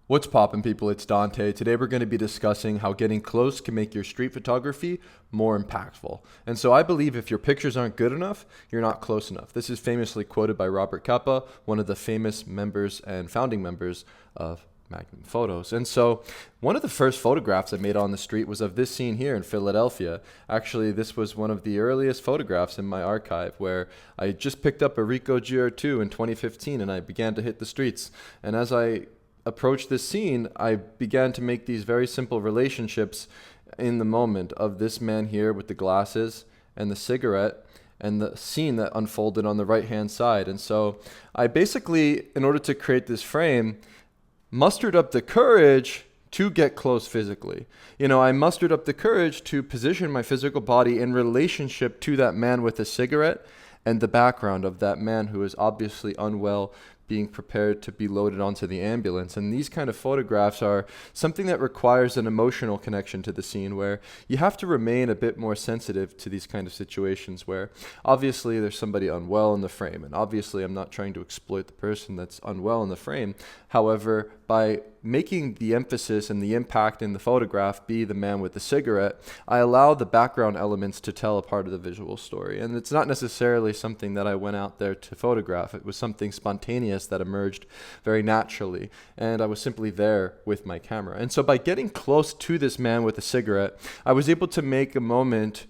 What's poppin', people? It's Dante. Today we're going to be discussing how getting close can make your street photography more impactful. And so I believe if your pictures aren't good enough, you're not close enough. This is famously quoted by Robert Capa, one of the famous members and founding members of Magnum Photos. And so one of the first photographs I made on the street was of this scene here in Philadelphia. Actually, this was one of the earliest photographs in my archive where I just picked up a Ricoh GR II in 2015 and I began to hit the streets. And as I approached this scene, I began to make these very simple relationships in the moment of this man here with the glasses and the cigarette and the scene that unfolded on the right hand side. And so I basically, in order to create this frame, mustered up the courage to get close physically. I mustered up the courage to position my physical body in relationship to that man with the cigarette and the background of that man who is obviously unwell, being prepared to be loaded onto the ambulance. And these kind of photographs are something that requires an emotional connection to the scene, where you have to remain a bit more sensitive to these kind of situations where obviously there's somebody unwell in the frame, and obviously I'm not trying to exploit the person that's unwell in the frame. However, by making the emphasis and the impact in the photograph be the man with the cigarette, I allow the background elements to tell a part of the visual story. And it's not necessarily something that I went out there to photograph. It was something spontaneous that emerged very naturally. And I was simply there with my camera. And so by getting close to this man with the cigarette, I was able to make a moment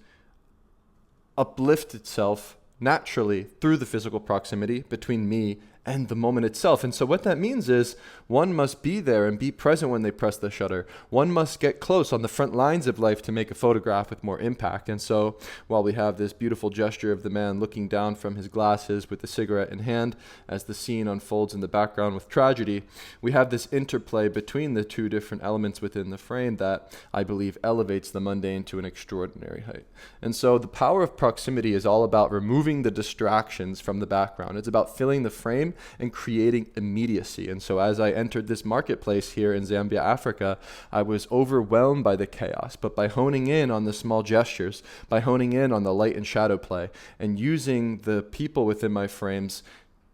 uplift itself naturally through the physical proximity between me and the moment itself. And so what that means is one must be there and be present when they press the shutter. One must get close on the front lines of life to make a photograph with more impact. And so while we have this beautiful gesture of the man looking down from his glasses with the cigarette in hand as the scene unfolds in the background with tragedy, we have this interplay between the two different elements within the frame that I believe elevates the mundane to an extraordinary height. And so the power of proximity is all about removing the distractions from the background. It's about filling the frame and creating immediacy. And so as I entered this marketplace here in Zambia, Africa, I was overwhelmed by the chaos, but by honing in on the small gestures, by honing in on the light and shadow play, and using the people within my frames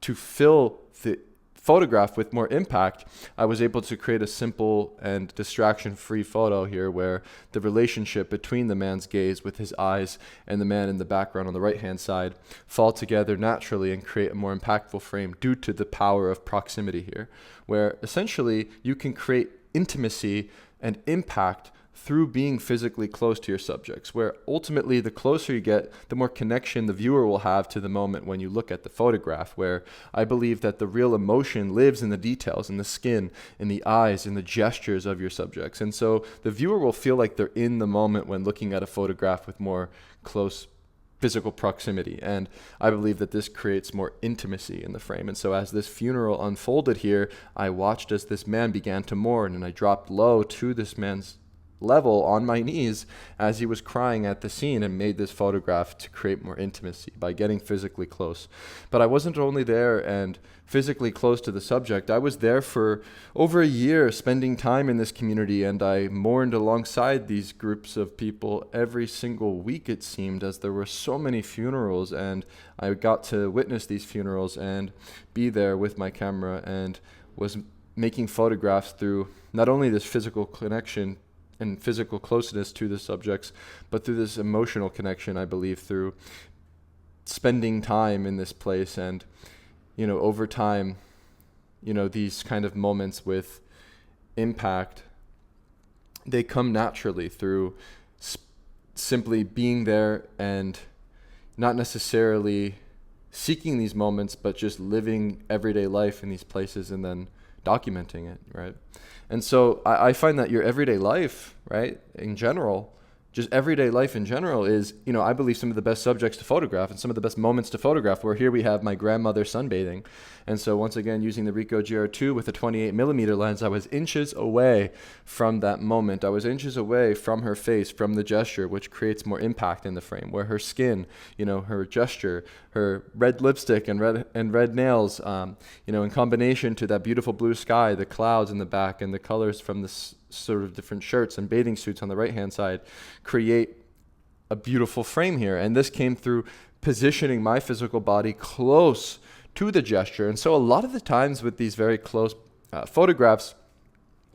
to fill the photograph with more impact, I was able to create a simple and distraction-free photo here where the relationship between the man's gaze with his eyes and the man in the background on the right-hand side fall together naturally and create a more impactful frame due to the power of proximity here, where essentially you can create intimacy and impact through being physically close to your subjects, where ultimately the closer you get, the more connection the viewer will have to the moment when you look at the photograph, where I believe that the real emotion lives in the details, in the skin, in the eyes, in the gestures of your subjects. And so the viewer will feel like they're in the moment when looking at a photograph with more close physical proximity. And I believe that this creates more intimacy in the frame. And so as this funeral unfolded here, I watched as this man began to mourn, and I dropped low to this man's level on my knees as he was crying at the scene, and made this photograph to create more intimacy by getting physically close. But I wasn't only there and physically close to the subject. I was there for over a year spending time in this community, and I mourned alongside these groups of people every single week, it seemed, as there were so many funerals, and I got to witness these funerals and be there with my camera and was making photographs through not only this physical connection and physical closeness to the subjects, but through this emotional connection, I believe, through spending time in this place. And, over time, these kind of moments with impact, they come naturally through simply being there and not necessarily seeking these moments, but just living everyday life in these places and then documenting it, right? And so I find that your everyday life, right, in general, just everyday life in general is, I believe some of the best subjects to photograph and some of the best moments to photograph, where here we have my grandmother sunbathing. And so once again, using the Ricoh GR II with a 28mm lens, I was inches away from that moment. I was inches away from her face, from the gesture, which creates more impact in the frame, where her skin, her gesture, her red lipstick and red nails, in combination to that beautiful blue sky, the clouds in the back, and the colors from the sort of different shirts and bathing suits on the right-hand side create a beautiful frame here. And this came through positioning my physical body close to the gesture. And so a lot of the times with these very close photographs,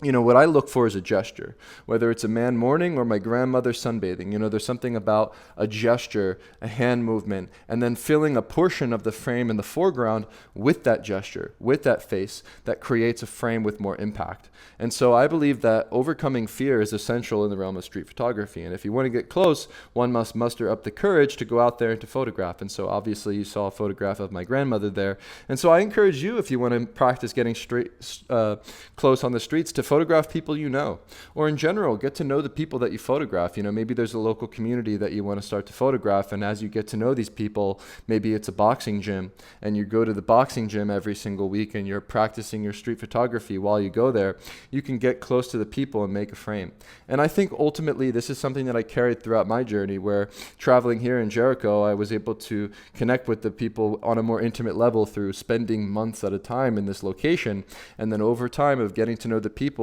What I look for is a gesture, whether it's a man mourning or my grandmother sunbathing. There's something about a gesture, a hand movement, and then filling a portion of the frame in the foreground with that gesture, with that face, that creates a frame with more impact. And so I believe that overcoming fear is essential in the realm of street photography. And if you want to get close, one must muster up the courage to go out there and to photograph. And so obviously you saw a photograph of my grandmother there. And so I encourage you, if you want to practice getting close on the streets, to photograph people you know, or in general, get to know the people that you photograph. Maybe there's a local community that you want to start to photograph, and as you get to know these people, maybe it's a boxing gym, and you go to the boxing gym every single week, and you're practicing your street photography while you go there. You can get close to the people and make a frame. And I think ultimately this is something that I carried throughout my journey, where traveling here in Jericho, I was able to connect with the people on a more intimate level through spending months at a time in this location, and then over time of getting to know the people,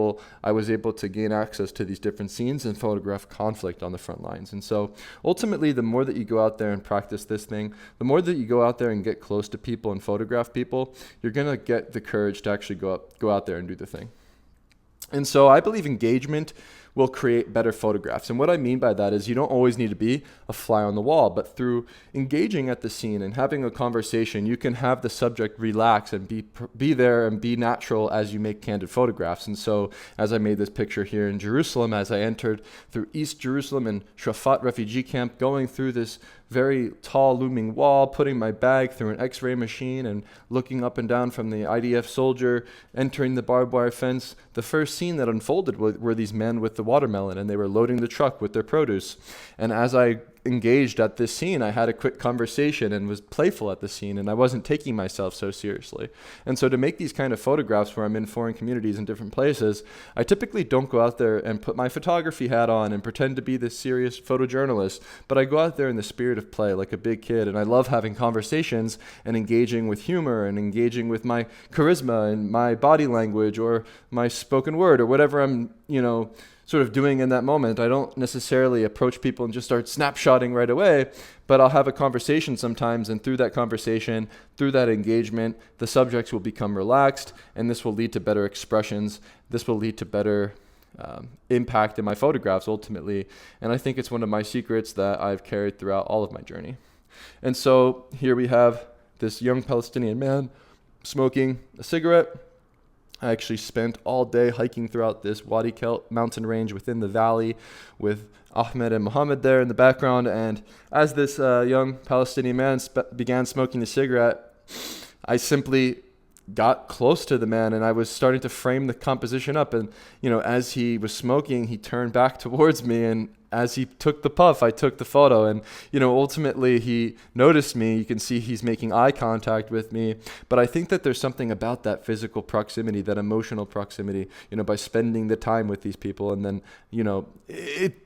I was able to gain access to these different scenes and photograph conflict on the front lines. And so ultimately, the more that you go out there and practice this thing, the more that you go out there and get close to people and photograph people, you're going to get the courage to actually go out there and do the thing. And so I believe engagement will create better photographs. And what I mean by that is you don't always need to be a fly on the wall, but through engaging at the scene and having a conversation, you can have the subject relax and be there and be natural as you make candid photographs. And so as I made this picture here in Jerusalem, as I entered through East Jerusalem and Shafat refugee camp, going through this very tall looming wall, putting my bag through an x-ray machine and looking up and down from the IDF soldier, entering the barbed wire fence, the first scene that unfolded were these men with the watermelon, and they were loading the truck with their produce. And as I engaged at this scene, I had a quick conversation and was playful at the scene, and I wasn't taking myself so seriously. And so to make these kind of photographs where I'm in foreign communities in different places, I typically don't go out there and put my photography hat on and pretend to be this serious photojournalist, but I go out there in the spirit of play like a big kid, and I love having conversations and engaging with humor and engaging with my charisma and my body language or my spoken word or whatever I'm, sort of doing in that moment. I don't necessarily approach people and just start snapshotting right away, but I'll have a conversation sometimes, and through that conversation, through that engagement, the subjects will become relaxed, and this will lead to better expressions. This will lead to better impact in my photographs ultimately, and I think it's one of my secrets that I've carried throughout all of my journey. And so here we have this young Palestinian man smoking a cigarette. I actually spent all day hiking throughout this Wadi Kelt mountain range within the valley with Ahmed and Muhammad there in the background. And as this young Palestinian man began smoking the cigarette, I simply got close to the man, and I was starting to frame the composition up. And, as he was smoking, he turned back towards me, and as he took the puff, I took the photo. And, ultimately he noticed me. You can see he's making eye contact with me. But I think that there's something about that physical proximity, that emotional proximity, by spending the time with these people. And then,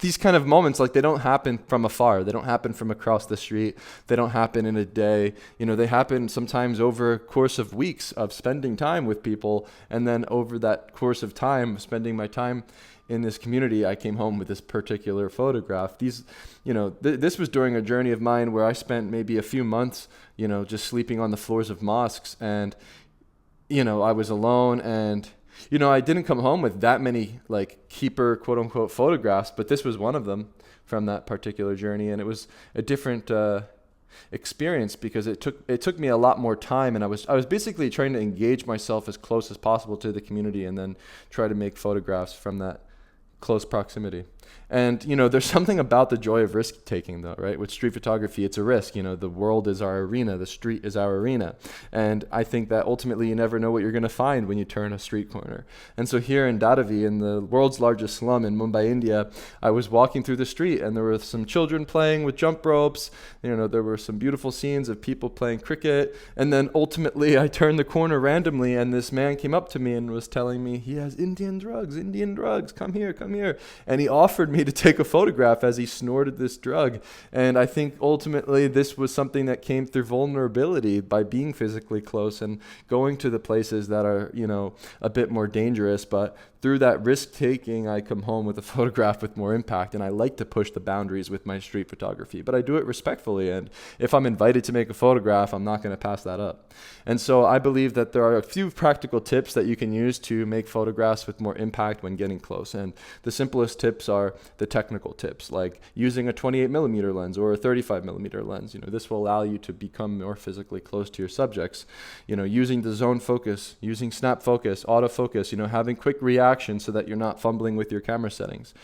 these kind of moments, like, they don't happen from afar. They don't happen from across the street. They don't happen in a day. They happen sometimes over a course of weeks of spending time with people. And then over that course of time, spending my time in this community, I came home with this particular photograph. This was during a journey of mine where I spent maybe a few months, just sleeping on the floors of mosques. And, I was alone, and, I didn't come home with that many keeper quote unquote photographs, but this was one of them from that particular journey. And it was a different experience because it took me a lot more time, and I was basically trying to engage myself as close as possible to the community and then try to make photographs from that close proximity. And, there's something about the joy of risk taking though, right? With street photography, it's a risk. The world is our arena. The street is our arena. And I think that ultimately you never know what you're going to find when you turn a street corner. And so here in Dharavi, in the world's largest slum in Mumbai, India, I was walking through the street, and there were some children playing with jump ropes. There were some beautiful scenes of people playing cricket. And then ultimately I turned the corner randomly, and this man came up to me and was telling me he has Indian drugs, come here. And he offered offered me to take a photograph as he snorted this drug. And I think ultimately this was something that came through vulnerability by being physically close and going to the places that are, a bit more dangerous. But through that risk taking, I come home with a photograph with more impact. And I like to push the boundaries with my street photography, but I do it respectfully. And if I'm invited to make a photograph, I'm not going to pass that up. And so I believe that there are a few practical tips that you can use to make photographs with more impact when getting close. And the simplest tips are the technical tips, like using a 28mm lens or a 35mm lens. This will allow you to become more physically close to your subjects. Using the zone focus, using snap focus, autofocus, having quick reaction so that you're not fumbling with your camera settings.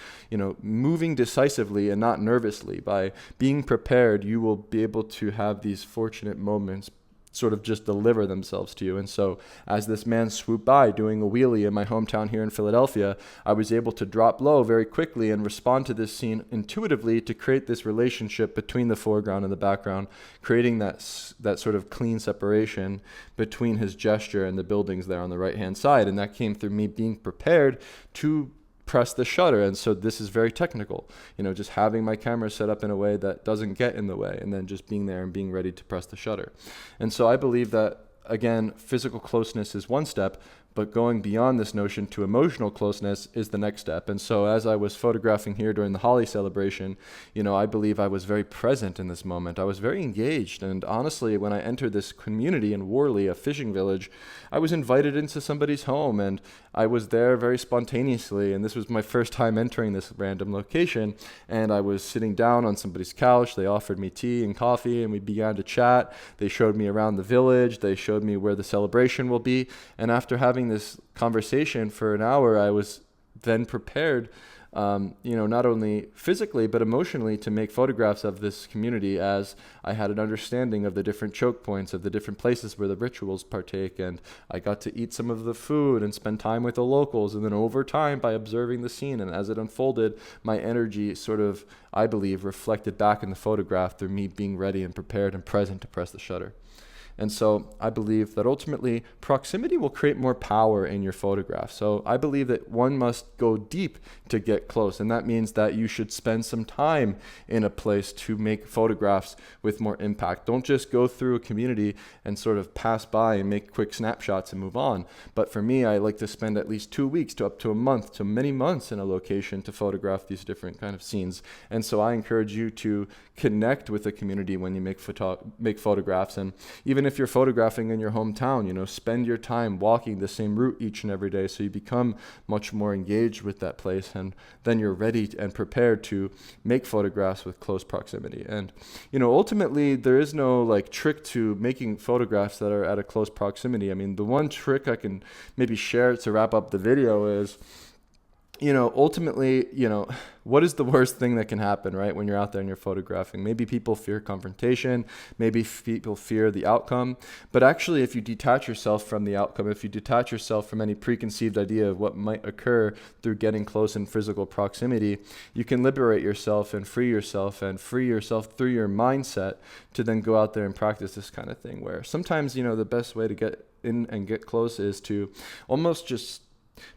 Moving decisively and not nervously. By being prepared, you will be able to have these fortunate moments sort of just deliver themselves to you. And so as this man swooped by doing a wheelie in my hometown here in Philadelphia, I was able to drop low very quickly and respond to this scene intuitively to create this relationship between the foreground and the background, creating that sort of clean separation between his gesture and the buildings there on the right-hand side. And that came through me being prepared to press the shutter. And so this is very technical, just having my camera set up in a way that doesn't get in the way, and then just being there and being ready to press the shutter. And so I believe that, again, physical closeness is one step, but going beyond this notion to emotional closeness is the next step. And so as I was photographing here during the Holi celebration, I believe I was very present in this moment. I was very engaged. And honestly, when I entered this community in Worley, a fishing village, I was invited into somebody's home, and I was there very spontaneously. And this was my first time entering this random location. And I was sitting down on somebody's couch. They offered me tea and coffee, and we began to chat. They showed me around the village. They showed me where the celebration will be. And after having this conversation for an hour, I was then prepared, not only physically but emotionally, to make photographs of this community, as I had an understanding of the different choke points, of the different places where the rituals partake. And I got to eat some of the food and spend time with the locals. And then over time, by observing the scene and as it unfolded, my energy sort of, I believe, reflected back in the photograph through me being ready and prepared and present to press the shutter. And so I believe that ultimately proximity will create more power in your photograph. So I believe that one must go deep to get close. And that means that you should spend some time in a place to make photographs with more impact. Don't just go through a community and sort of pass by and make quick snapshots and move on. But for me, I like to spend at least 2 weeks to up to a month to many months in a location to photograph these different kind of scenes. And so I encourage you to connect with the community when you make photographs. And even if you're photographing in your hometown, spend your time walking the same route each and every day, so you become much more engaged with that place, and then you're ready and prepared to make photographs with close proximity. And ultimately there is no trick to making photographs that are at a close proximity. I mean, the one trick I can maybe share to wrap up the video is, ultimately, what is the worst thing that can happen, right? When you're out there and you're photographing, maybe people fear confrontation, maybe people fear the outcome. But actually, if you detach yourself from the outcome, if you detach yourself from any preconceived idea of what might occur through getting close in physical proximity, you can liberate yourself and free yourself through your mindset to then go out there and practice this kind of thing, where sometimes, the best way to get in and get close is to almost just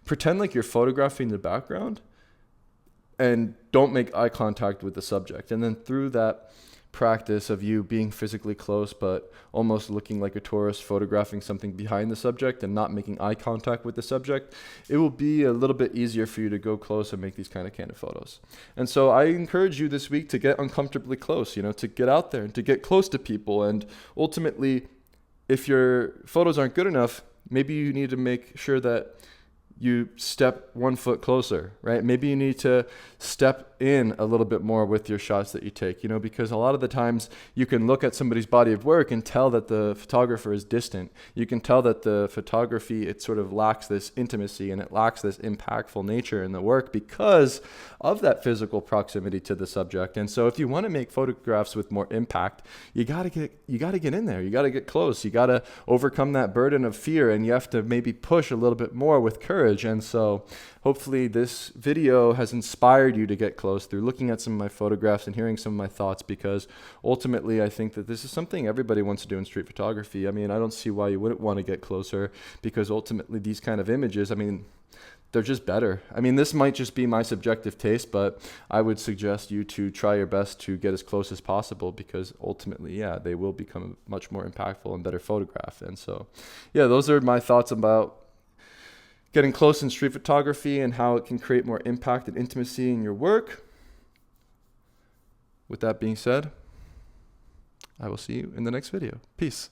pretend like you're photographing the background and don't make eye contact with the subject. And then through that practice of you being physically close but almost looking like a tourist photographing something behind the subject and not making eye contact with the subject, it will be a little bit easier for you to go close and make these kind of candid photos. And so I encourage you this week to get uncomfortably close, to get out there and to get close to people. And ultimately, if your photos aren't good enough, maybe you need to make sure that you step 1 foot closer, right? Maybe you need to step in a little bit more with your shots that you take, because a lot of the times you can look at somebody's body of work and tell that the photographer is distant. You can tell that the photography, it sort of lacks this intimacy and it lacks this impactful nature in the work because of that physical proximity to the subject. And so if you want to make photographs with more impact, you got to get in there. You got to get close. You got to overcome that burden of fear, and you have to maybe push a little bit more with courage. And so hopefully this video has inspired you to get close through looking at some of my photographs and hearing some of my thoughts, because ultimately I think that this is something everybody wants to do in street photography. I mean, I don't see why you wouldn't want to get closer, because ultimately these kind of images, I mean, they're just better. I mean, this might just be my subjective taste, but I would suggest you to try your best to get as close as possible, because ultimately, yeah, they will become a much more impactful and better photograph. And so, yeah, those are my thoughts about getting close in street photography and how it can create more impact and intimacy in your work. With that being said, I will see you in the next video. Peace.